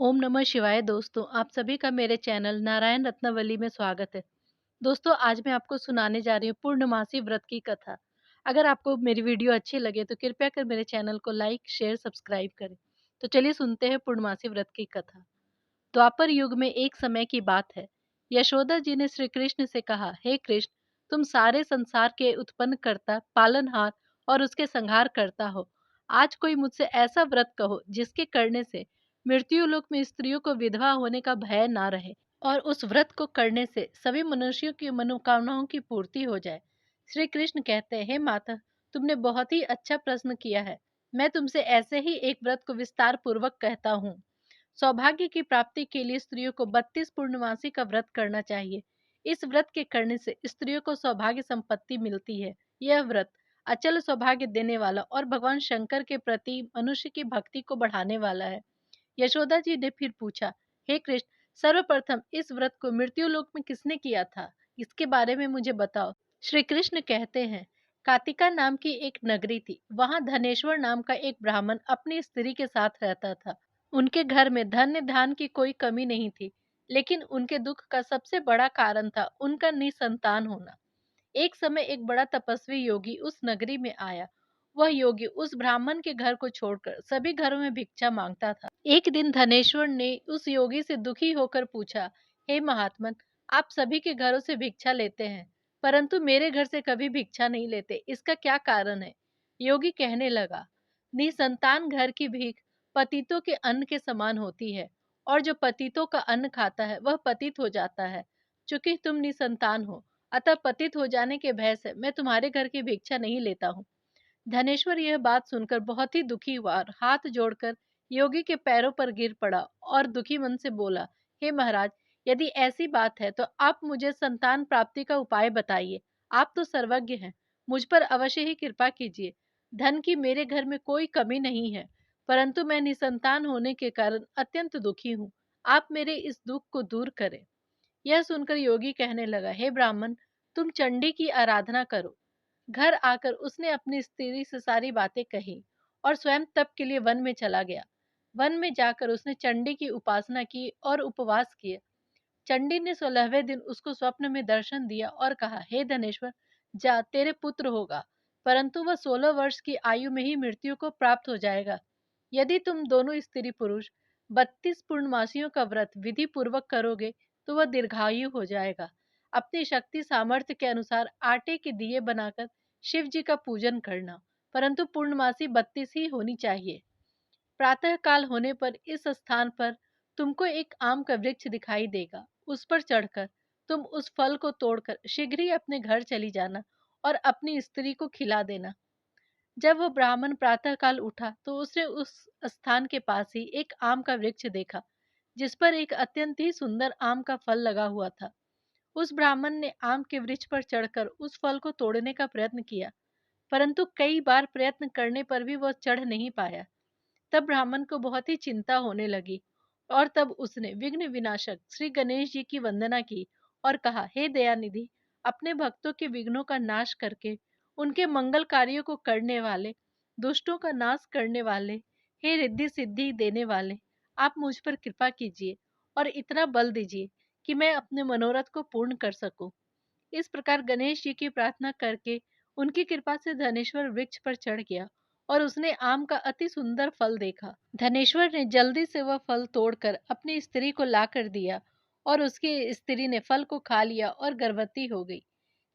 ओम नमः शिवाय दोस्तों, आप सभी का मेरे चैनल नारायण रत्नावली में स्वागत है। दोस्तों, आज मैं आपको सुनाने जा रही हूँ पूर्णमासी व्रत की कथा। अगर आपको मेरी वीडियो अच्छी लगे तो कृपया कर मेरे चैनल को लाइक, शेयर, सब्सक्राइब करें। तो चलिए सुनते हैं पूर्णमासी व्रत की कथा। द्वापर युग में एक समय की बात है। यशोदा जी ने श्री कृष्ण से कहा, हे कृष्ण, तुम सारे संसार के उत्पन्न करता, पालनहार और उसके संहार करता हो। आज कोई मुझसे ऐसा व्रत कहो जिसके करने से मृत्यु लोक में स्त्रियों को विधवा होने का भय ना रहे और उस व्रत को करने से सभी मनुष्यों की मनोकामनाओं की पूर्ति हो जाए। श्री कृष्ण कहते हैं, हे माता, तुमने बहुत ही अच्छा प्रश्न किया है। मैं तुमसे ऐसे ही एक व्रत को विस्तार पूर्वक कहता हूँ। सौभाग्य की प्राप्ति के लिए स्त्रियों को 32 पूर्णमासी का व्रत करना चाहिए। इस व्रत के करने से स्त्रियों को सौभाग्य संपत्ति मिलती है। यह व्रत अचल सौभाग्य देने वाला और भगवान शंकर के प्रति मनुष्य की भक्ति को बढ़ाने वाला है। यशोदा जी ने फिर पूछा, हे कृष्ण, सर्वप्रथम इस व्रत को मृत्यु लोक में किसने किया था? इसके बारे में मुझे बताओ। श्री कृष्ण कहते हैं, कातिका नाम की एक नगरी थी। वहां धनेश्वर नाम का एक ब्राह्मण अपनी स्त्री के साथ रहता था। उनके घर में धन्य धान की कोई कमी नहीं थी, लेकिन उनके दुख का सबसे बड़ा कारण था उनका निसंतान होना। एक समय एक बड़ा तपस्वी योगी उस नगरी में आया। वह योगी उस ब्राह्मण के घर को छोड़कर सभी घरों में भिक्षा मांगता था। एक दिन धनेश्वर ने उस योगी से दुखी होकर पूछा, हे महात्मन, आप सभी के घरों से भिक्षा लेते हैं, परंतु मेरे घर से कभी भिक्षा नहीं लेते। इसका क्या कारण है? योगी कहने लगा, निसंतान घर की भीख पतितों के अन्न के समान होती है, और जो पतितों का अन्न खाता है वह पतित हो जाता है। चूंकि तुम निसंतान हो, अतः पतित हो जाने के भय से मैं तुम्हारे घर की भिक्षा नहीं लेता हूँ। धनेश्वर यह बात सुनकर बहुत ही दुखी हुआ और हाथ जोड़कर योगी के पैरों पर गिर पड़ा और दुखी मन से बोला, हे महाराज, यदि ऐसी बात है तो आप मुझे संतान प्राप्ति का उपाय बताइए। आप तो सर्वज्ञ हैं, मुझ पर अवश्य ही कृपा कीजिए। धन की मेरे घर में कोई कमी नहीं है, परंतु मैं निसंतान होने के कारण अत्यंत दुखी हूँ। आप मेरे इस दुख को दूर करें। यह सुनकर योगी कहने लगा, हे ब्राह्मण, तुम चंडी की आराधना करो। घर आकर उसने अपनी स्त्री से सारी बातें कही और स्वयं तप के लिए वन में चला गया। वन में जाकर उसने चंडी की उपासना की और उपवास किए। चंडी ने 16वें दिन उसको स्वप्न में दर्शन दिया और कहा, हे धनेश्वर, जा, तेरे पुत्र होगा, परंतु वह 16 वर्ष की आयु में ही मृत्यु को प्राप्त हो जाएगा। यदि तुम दोनों स्त्री पुरुष 32 पूर्णमासियों का व्रत विधि पूर्वक करोगे तो वह दीर्घायु हो जाएगा। अपनी शक्ति सामर्थ्य के अनुसार आटे के दिए बनाकर शिव जी का पूजन करना, परंतु पूर्णमासी 32 ही होनी चाहिए। प्रातः काल होने पर इस स्थान पर तुमको एक आम का वृक्ष दिखाई देगा। उस पर चढ़कर तुम उस फल को तोड़कर शीघ्र ही अपने घर चली जाना और अपनी स्त्री को खिला देना। जब वह ब्राह्मण प्रातःकाल उठा तो उसने उस स्थान के पास ही एक आम का वृक्ष देखा, जिस पर एक अत्यंत ही सुंदर आम का फल लगा हुआ था। उस ब्राह्मण ने आम के वृक्ष पर चढ़कर उस फल को तोड़ने का प्रयत्न किया, परंतु कई बार प्रयत्न करने पर भी वह चढ़ नहीं पाया। तब ब्राह्मण को बहुत ही चिंता होने लगी और तब उसने विघ्न विनाशक श्री गणेश जी की वंदना की और कहा, हे दयानिधि, अपने भक्तों के विघ्नों का नाश करके उनके मंगल कार्यों को करने वाले, दुष्टों का नाश करने वाले, हे रिद्धि सिद्धि देने वाले, आप मुझ पर कृपा कीजिए और इतना बल दीजिए कि मैं अपने मनोरथ को पूर्ण कर सकूं। इस प्रकार गणेश जी की प्रार्थना करके उनकी कृपा से धनेश्वर वृक्ष पर चढ़ गया और उसने आम का अति सुंदर फल देखा। धनेश्वर ने जल्दी से वह फल तोड़कर अपनी स्त्री को ला कर दिया और उसकी स्त्री ने फल को खा लिया और गर्भवती हो गई।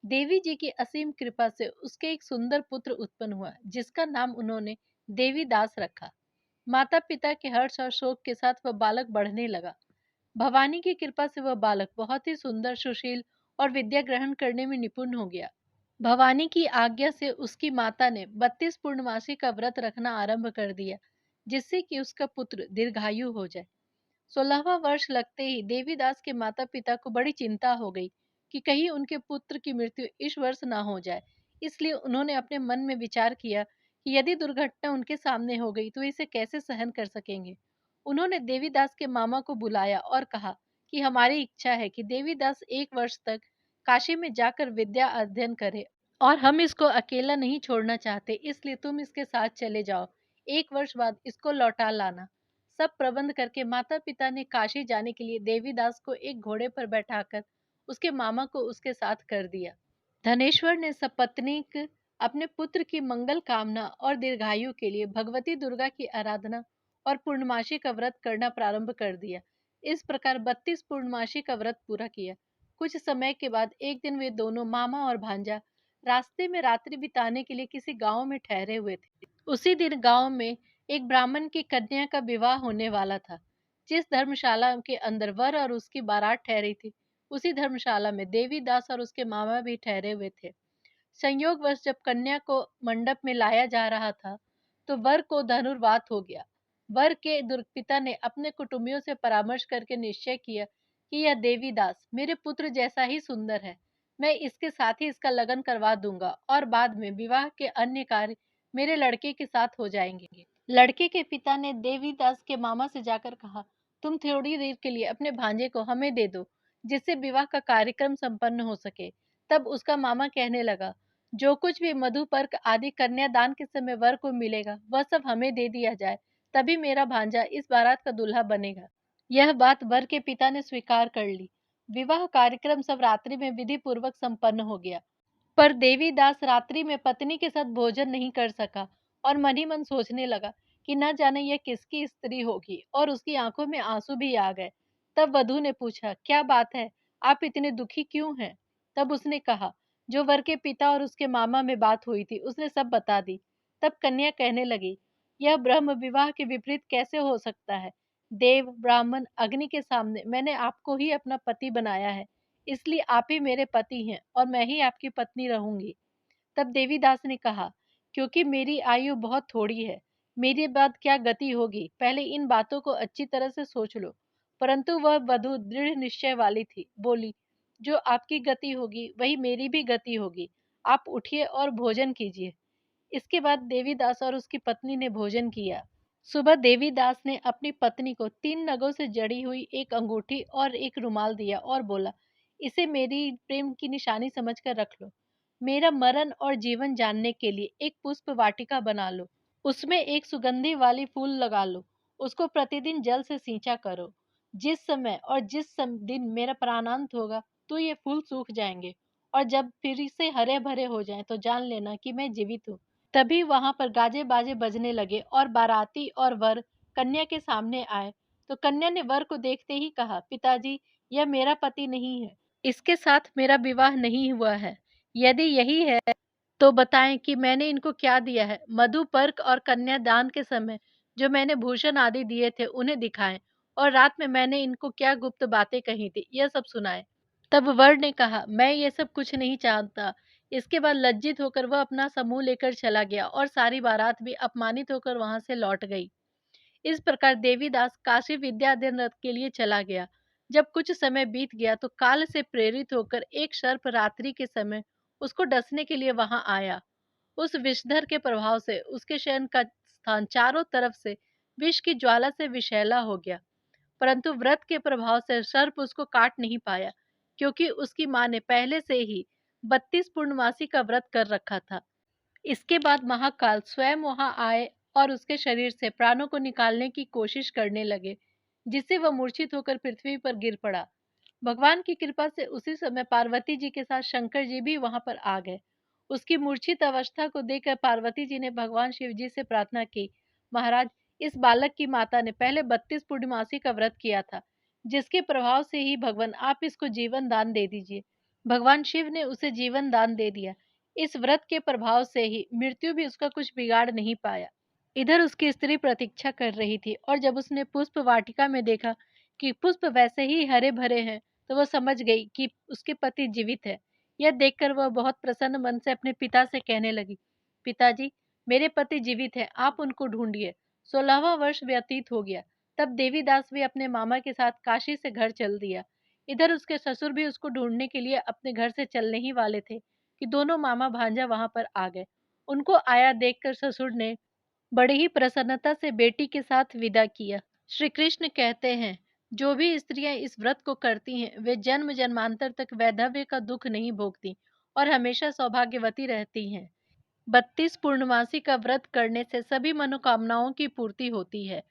देवी जी की असीम कृपा से उसके एक सुंदर पुत्र उत्पन्न हुआ, जिसका नाम उन्होंने देवी दास रखा। माता पिता के हर्ष और शोक के साथ वह बालक बढ़ने लगा। भवानी की कृपा से वह बालक बहुत ही सुंदर, सुशील और विद्या ग्रहण करने में निपुण हो गया। भवानी की आज्ञा से उसकी माता ने 32 पूर्णमासी का व्रत रखना आरंभ कर दिया, जिससे कि उसका पुत्र दीर्घायु हो जाए। 16वां वर्ष लगते ही देवीदास के माता पिता को बड़ी चिंता हो गई कि कहीं उनके पुत्र की मृत्यु इस वर्ष ना हो जाए। इसलिए उन्होंने अपने मन में विचार किया कि यदि दुर्घटना उनके सामने हो गई तो इसे कैसे सहन कर सकेंगे। उन्होंने देवीदास के मामा को बुलाया और कहा कि हमारी इच्छा है कि देवीदास 1 वर्ष तक काशी में जाकर विद्या अध्ययन करे और हम इसको अकेला नहीं छोड़ना चाहते, इसलिए तुम इसके साथ चले जाओ। 1 वर्ष बाद इसको लौटा लाना। सब प्रबंध करके माता पिता ने काशी जाने के लिए देवीदास को एक घोड़े पर बैठाकर उसके मामा को उसके साथ कर दिया। धनेश्वर ने सपत्नीक अपने पुत्र की मंगल कामना और दीर्घायु के लिए भगवती दुर्गा की आराधना और पूर्णमासी का व्रत करना प्रारंभ कर दिया। इस प्रकार 32 पूर्णमासी का व्रत पूरा किया। कुछ समय के बाद एक दिन वे दोनों मामा और भांजा रास्ते में रात्रि बिताने के लिए किसी गांव में ठहरे हुए थे। उसी दिन गांव में एक ब्राह्मण की कन्या का विवाह होने वाला था। जिस धर्मशाला के अंदर वर और उसकी बारात ठहरी थी, उसी धर्मशाला में देवीदास और उसके मामा भी ठहरे हुए थे। संयोगवश जब कन्या को मंडप में लाया जा रहा था, तो वर को धनुर्वात हो गया। वर के दुर्पिता ने अपने कुटुंबियों से परामर्श करके निश्चय किया कि यह देवीदास मेरे पुत्र जैसा ही सुंदर है। मैं इसके साथ ही इसका लगन करवा दूंगा और बाद में विवाह के अन्य कार्य मेरे लड़के के साथ हो जाएंगे। लड़के के पिता ने देवीदास के मामा से जाकर कहा, तुम थोड़ी देर के लिए अपने भांजे को हमें दे दो, जिससे विवाह का कार्यक्रम संपन्न हो सके। तब उसका मामा कहने लगा, जो कुछ भी मधुपर्क आदि कन्यादान के समय वर को मिलेगा, वह सब हमें दे दिया जाए, तभी मेरा भांजा इस बारात का दूल्हा बनेगा। यह बात वर के पिता ने स्वीकार कर ली। विवाह कार्यक्रम सब रात्रि में विधि पूर्वक संपन्न हो गया। पर देवीदास रात्रि में पत्नी के साथ भोजन नहीं कर सका और मन ही मन सोचने लगा कि न जाने यह किसकी स्त्री होगी, और उसकी आंखों में आंसू भी आ गए। तब वधू ने पूछा, क्या बात है, आप इतने दुखी क्यों हैं? तब उसने कहा, जो वर के पिता और उसके मामा में बात हुई थी उसने सब बता दी। तब कन्या कहने लगी, यह ब्रह्म विवाह के विपरीत कैसे हो सकता है? देव, ब्राह्मण, अग्नि के सामने मैंने आपको ही अपना पति बनाया है, इसलिए आप ही मेरे पति हैं और मैं ही आपकी पत्नी रहूंगी। तब देवीदास ने कहा, क्योंकि मेरी आयु बहुत थोड़ी है, मेरे बाद क्या गति होगी, पहले इन बातों को अच्छी तरह से सोच लो। परंतु वह वधू दृढ़ निश्चय वाली थी, बोली, जो आपकी गति होगी वही मेरी भी गति होगी। आप उठिए और भोजन कीजिए। इसके बाद देवीदास और उसकी पत्नी ने भोजन किया। सुबह देवीदास ने अपनी पत्नी को 3 नगों से जड़ी हुई एक अंगूठी और एक रुमाल दिया और बोला, इसे मेरी प्रेम की निशानी समझकर रख लो। मेरा मरण और जीवन जानने के लिए एक पुष्प वाटिका बना लो। उसमें एक सुगंधी वाली फूल लगा लो। उसको प्रतिदिन जल से सींचा करो। जिस समय और दिन मेरा प्राणांत होगा, तो ये फूल सूख जाएंगे, और जब फिर से हरे भरे हो जाएं, तो जान लेना कि मैं जीवित हूँ। तभी वहां पर गाजे बाजे बजने लगे और बाराती और वर कन्या के सामने आए। तो कन्या ने वर को देखते ही कहा, पिताजी, यह मेरा पति नहीं है, इसके साथ मेरा विवाह नहीं हुआ है। यदि यही है तो बताएं कि मैंने इनको क्या दिया है। मधुपर्क और कन्यादान के समय जो मैंने भूषण आदि दिए थे उन्हें दिखाएं, और रात में मैंने इनको क्या गुप्त बातें कही थी यह सब सुनाएं। तब वर ने कहा, मैं ये सब कुछ नहीं चाहता। इसके बाद लज्जित होकर वह अपना समूह लेकर चला गया और सारी बारात भी अपमानित होकर वहां से लौट गई। इस प्रकार देवीदास काशी विद्याध्ययन रथ के लिए चला गया। जब कुछ समय बीत गया तो काल से प्रेरित होकर एक सर्प रात्रि के समय उसको डसने के लिए वहां आया। उस विषधर के प्रभाव से उसके शयन का स्थान चारों तरफ से विष की ज्वाला से विषैला हो गया। परंतु व्रत के प्रभाव से सर्प उसको काट नहीं पाया, क्योंकि उसकी मां ने पहले से ही 32 पूर्णमासी का व्रत कर रखा था। इसके बाद महाकाल स्वयं वहां आए और उसके शरीर से प्राणों को निकालने की कोशिश करने लगे, जिससे वह मूर्छित होकर पृथ्वी पर गिर पड़ा। भगवान की कृपा से उसी समय पार्वती जी के साथ शंकर जी भी वहां पर आ गए। उसकी मूर्छित अवस्था को देखकर पार्वती जी ने भगवान शिव जी से प्रार्थना की, महाराज, इस बालक की माता ने पहले 32 पूर्णमासी का व्रत किया था, जिसके प्रभाव से ही भगवान आप इसको जीवन दान दे दीजिए। भगवान शिव ने उसे जीवन दान दे दिया। इस व्रत के प्रभाव से ही मृत्यु भी उसका कुछ बिगाड़ नहीं पाया। इधर उसकी स्त्री प्रतीक्षा कर रही थी, और जब उसने पुष्प वाटिका में देखा कि पुष्प वैसे ही हरे भरे हैं, तो वह समझ गई कि उसके पति जीवित है। यह देखकर वह बहुत प्रसन्न मन से अपने पिता से कहने लगी, पिताजी, मेरे पति जीवित है, आप उनको ढूंढिए। 16वां वर्ष व्यतीत हो गया। तब देवीदास भी अपने मामा के साथ काशी से घर चल दिया। इधर उसके ससुर भी उसको ढूंढने के लिए अपने घर से चलने ही वाले थे कि दोनों मामा भांजा वहां पर आ गए। उनको आया देखकर ससुर ने बड़ी ही प्रसन्नता से बेटी के साथ विदा किया। श्री कृष्ण कहते हैं, जो भी स्त्रियां इस व्रत को करती हैं, वे जन्म जन्मांतर तक वैधव्य का दुख नहीं भोगती और हमेशा सौभाग्यवती रहती हैं। 32 पूर्णमासी का व्रत करने से सभी मनोकामनाओं की पूर्ति होती है।